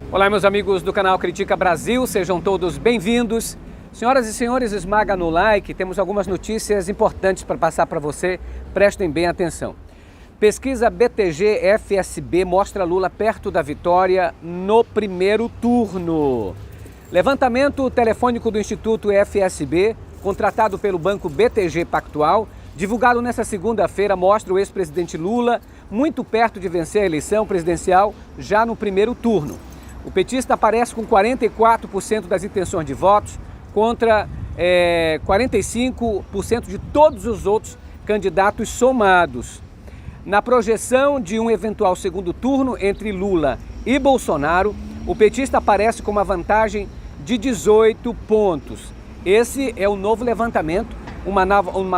Olá, meus amigos do canal Critica Brasil, sejam todos bem-vindos. Senhoras e senhores, esmaga no like, temos algumas notícias importantes para passar para você, prestem bem atenção. Pesquisa BTG-FSB mostra Lula perto da vitória no primeiro turno. Levantamento telefônico do Instituto FSB, contratado pelo banco BTG Pactual, divulgado nesta segunda-feira, mostra o ex-presidente Lula muito perto de vencer a eleição presidencial já no primeiro turno. O petista aparece com 44% das intenções de votos contra 45% de todos os outros candidatos somados. Na projeção de um eventual segundo turno entre Lula e Bolsonaro, o petista aparece com uma vantagem de 18 pontos. Esse é o novo levantamento, uma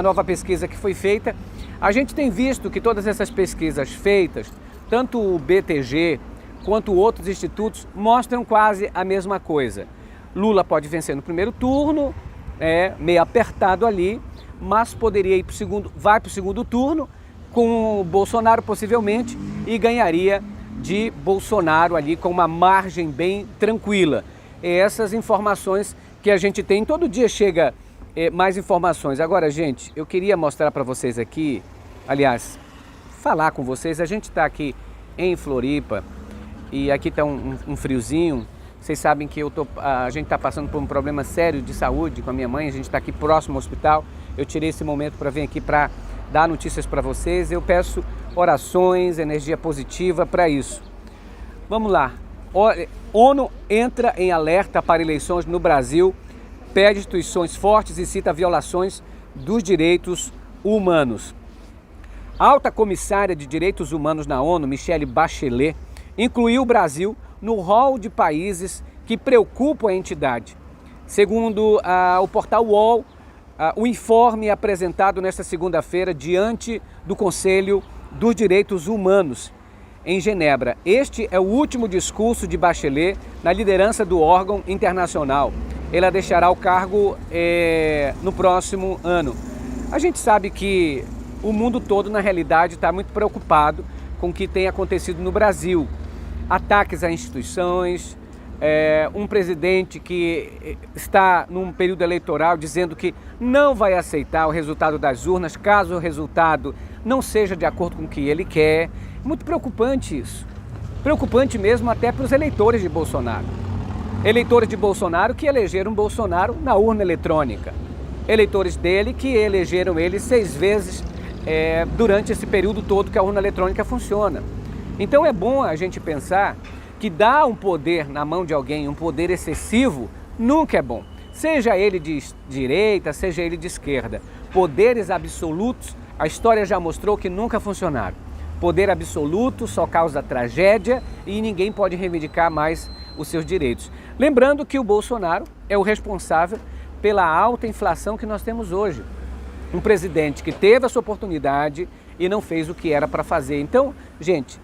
nova pesquisa que foi feita. A gente tem visto que todas essas pesquisas feitas, tanto o BTG quanto outros institutos, mostram quase a mesma coisa. Lula pode vencer no primeiro turno, meio apertado ali, mas poderia ir vai para o segundo turno, com o Bolsonaro possivelmente, e ganharia de Bolsonaro ali com uma margem bem tranquila. Essas informações que a gente tem, todo dia chega mais informações. Agora, gente, eu queria mostrar para vocês aqui, aliás, falar com vocês, a gente está aqui em Floripa, e aqui está um friozinho. Vocês sabem que a gente está passando por um problema sério de saúde com a minha mãe. A gente está aqui próximo ao hospital. Eu tirei esse momento para vir aqui para dar notícias para vocês. Eu peço orações, energia positiva para isso. Vamos lá. ONU entra em alerta para eleições no Brasil, pede instituições fortes e cita violações dos direitos humanos. A alta comissária de direitos humanos na ONU, Michelle Bachelet, incluiu o Brasil no rol de países que preocupam a entidade. Segundo o portal UOL, o informe apresentado nesta segunda-feira diante do Conselho dos Direitos Humanos em Genebra. Este é o último discurso de Bachelet na liderança do órgão internacional. Ela deixará o cargo no próximo ano. A gente sabe que o mundo todo, na realidade, está muito preocupado com o que tem acontecido no Brasil. Ataques a instituições, um presidente que está num período eleitoral dizendo que não vai aceitar o resultado das urnas, caso o resultado não seja de acordo com o que ele quer. Muito preocupante isso. Preocupante mesmo até para os eleitores de Bolsonaro. Eleitores de Bolsonaro que elegeram Bolsonaro na urna eletrônica. Eleitores dele que elegeram ele 6 vezes durante esse período todo que a urna eletrônica funciona. Então é bom a gente pensar que dar um poder na mão de alguém, um poder excessivo, nunca é bom. Seja ele de direita, seja ele de esquerda. Poderes absolutos, a história já mostrou que nunca funcionaram. Poder absoluto só causa tragédia e ninguém pode reivindicar mais os seus direitos. Lembrando que o Bolsonaro é o responsável pela alta inflação que nós temos hoje. Um presidente que teve a sua oportunidade e não fez o que era para fazer. Então, gente,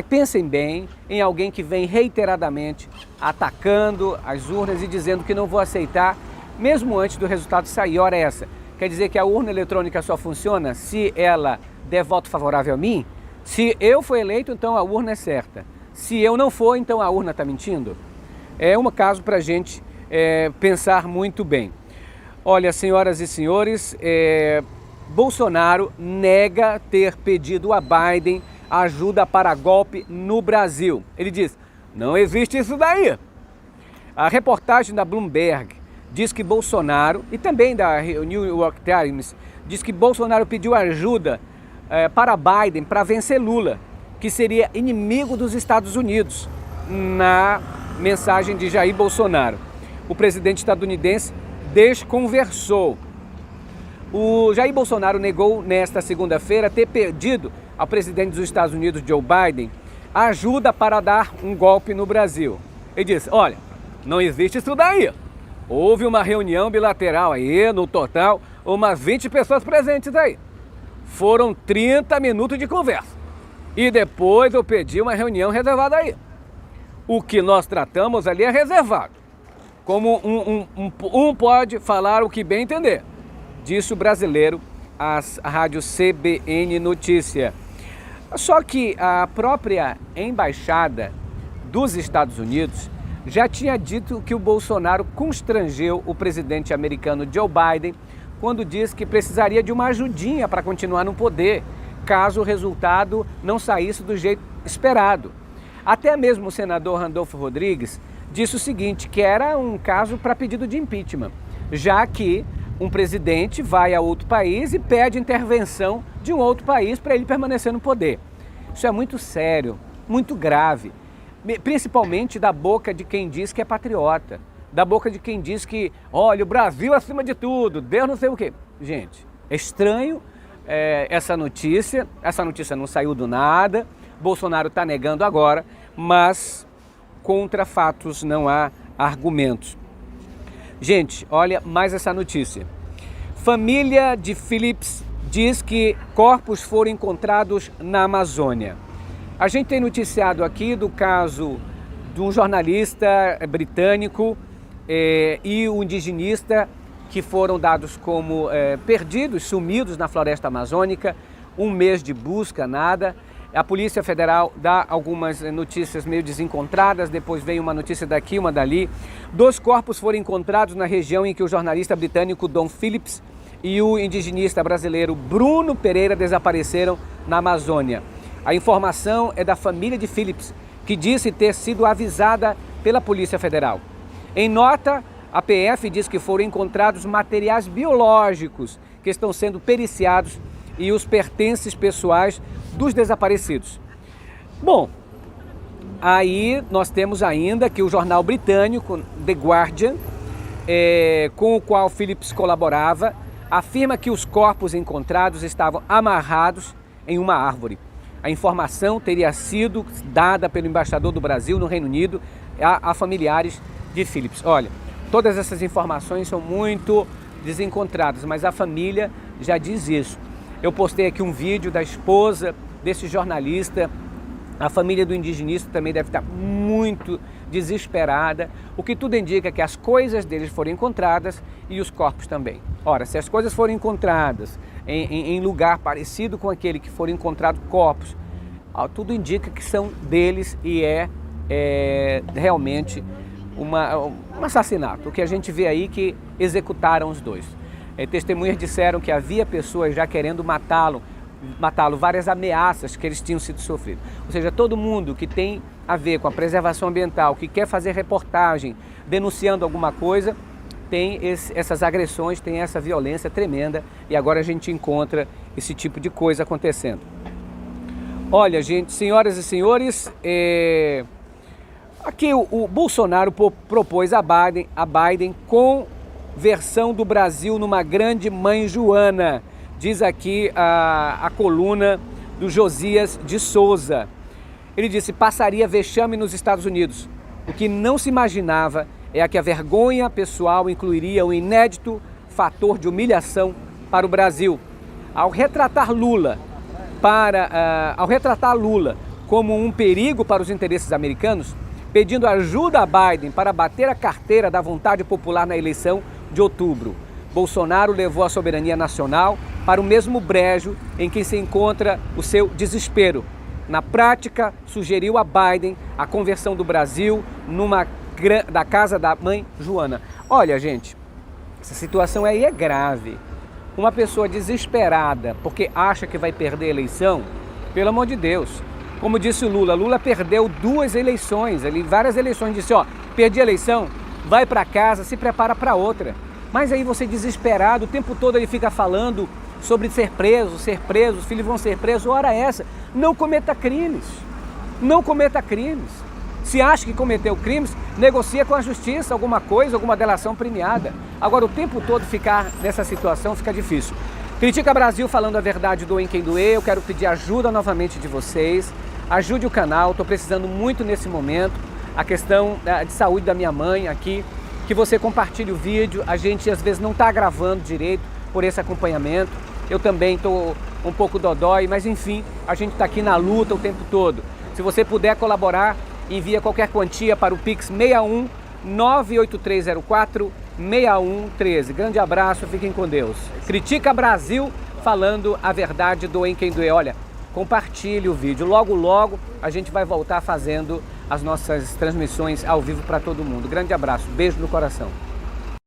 pensem bem em alguém que vem reiteradamente atacando as urnas e dizendo que não vou aceitar, mesmo antes do resultado sair. Ora essa, quer dizer que a urna eletrônica só funciona se ela der voto favorável a mim? Se eu for eleito, então a urna é certa. Se eu não for, então a urna está mentindo? É um caso para a gente pensar muito bem. Olha, senhoras e senhores, Bolsonaro nega ter pedido a Biden ajuda para golpe no Brasil. Ele diz, não existe isso daí. A reportagem da Bloomberg diz que Bolsonaro, e também da New York Times, diz que Bolsonaro pediu ajuda para Biden para vencer Lula, que seria inimigo dos Estados Unidos, na mensagem de Jair Bolsonaro. O presidente estadunidense desconversou. O Jair Bolsonaro negou nesta segunda-feira ter pedido ao presidente dos Estados Unidos, Joe Biden, ajuda para dar um golpe no Brasil. Ele disse, olha, não existe isso daí. Houve uma reunião bilateral aí, no total, umas 20 pessoas presentes aí. Foram 30 minutos de conversa. E depois eu pedi uma reunião reservada aí. O que nós tratamos ali é reservado. Como um pode falar o que bem entender, disse o brasileiro à rádio CBN Notícia. Só que a própria embaixada dos Estados Unidos já tinha dito que o Bolsonaro constrangeu o presidente americano Joe Biden quando disse que precisaria de uma ajudinha para continuar no poder, caso o resultado não saísse do jeito esperado. Até mesmo o senador Randolfo Rodrigues disse o seguinte, que era um caso para pedido de impeachment, já que um presidente vai a outro país e pede intervenção de um outro país para ele permanecer no poder. Isso é muito sério, muito grave, principalmente da boca de quem diz que é patriota, da boca de quem diz que, olha, o Brasil acima de tudo, Deus não sei o quê. Gente, é estranho essa notícia não saiu do nada, Bolsonaro está negando agora, mas contra fatos não há argumentos. Gente, olha mais essa notícia. Família de Phillips diz que corpos foram encontrados na Amazônia. A gente tem noticiado aqui do caso de um jornalista britânico e o indigenista que foram dados como perdidos, sumidos na floresta amazônica, 1 mês de busca, nada. A Polícia Federal dá algumas notícias meio desencontradas, depois vem uma notícia daqui, uma dali. 2 corpos foram encontrados na região em que o jornalista britânico Dom Phillips e o indigenista brasileiro Bruno Pereira desapareceram na Amazônia. A informação é da família de Phillips, que disse ter sido avisada pela Polícia Federal. Em nota, a PF diz que foram encontrados materiais biológicos que estão sendo periciados e os pertences pessoais dos desaparecidos. Bom, aí nós temos ainda que o jornal britânico The Guardian, com o qual Phillips colaborava, afirma que os corpos encontrados estavam amarrados em uma árvore. A informação teria sido dada pelo embaixador do Brasil no Reino Unido a familiares de Phillips. Olha, todas essas informações são muito desencontradas, mas a família já diz isso. Eu postei aqui um vídeo da esposa desse jornalista. A família do indigenista também deve estar muito desesperada, o que tudo indica que as coisas deles foram encontradas e os corpos também. Ora, se as coisas foram encontradas em lugar parecido com aquele que foram encontrados corpos, tudo indica que são deles e realmente um assassinato. O que a gente vê aí que executaram os 2. Testemunhas disseram que havia pessoas já querendo matá-lo, várias ameaças que eles tinham sido sofridos. Ou seja, todo mundo que tem a ver com a preservação ambiental, que quer fazer reportagem denunciando alguma coisa, tem essas agressões, tem essa violência tremenda e agora a gente encontra esse tipo de coisa acontecendo. Olha, gente, senhoras e senhores, aqui o Bolsonaro propôs a Biden conversão do Brasil numa grande mãe Joana. Diz aqui a coluna do Josias de Souza. Ele disse, passaria vexame nos Estados Unidos. O que não se imaginava é que a vergonha pessoal incluiria um inédito fator de humilhação para o Brasil. Ao retratar Lula como um perigo para os interesses americanos, pedindo ajuda a Biden para bater a carteira da vontade popular na eleição de outubro, Bolsonaro levou a soberania nacional para o mesmo brejo em que se encontra o seu desespero. Na prática, sugeriu a Biden a conversão do Brasil da casa da mãe Joana. Olha, gente, essa situação aí é grave. Uma pessoa desesperada porque acha que vai perder a eleição, pelo amor de Deus. Como disse o Lula perdeu 2 eleições, várias eleições, disse, perdi a eleição, vai para casa, se prepara para outra. Mas aí você desesperado, o tempo todo ele fica falando sobre ser preso, os filhos vão ser presos, ora essa, não cometa crimes, não cometa crimes. Se acha que cometeu crimes, negocia com a justiça alguma coisa, alguma delação premiada. Agora o tempo todo ficar nessa situação fica difícil. Critica Brasil falando a verdade, doem quem doer, eu quero pedir ajuda novamente de vocês, ajude o canal, estou precisando muito nesse momento, a questão de saúde da minha mãe aqui, que você compartilhe o vídeo, a gente às vezes não está gravando direito por esse acompanhamento, eu também estou um pouco dodói, mas enfim, a gente está aqui na luta o tempo todo. Se você puder colaborar, envia qualquer quantia para o Pix 61 98304 6113. Grande abraço, fiquem com Deus. Critica Brasil falando a verdade, doem quem doer. Olha, compartilhe o vídeo, logo a gente vai voltar fazendo as nossas transmissões ao vivo para todo mundo. Grande abraço, beijo no coração.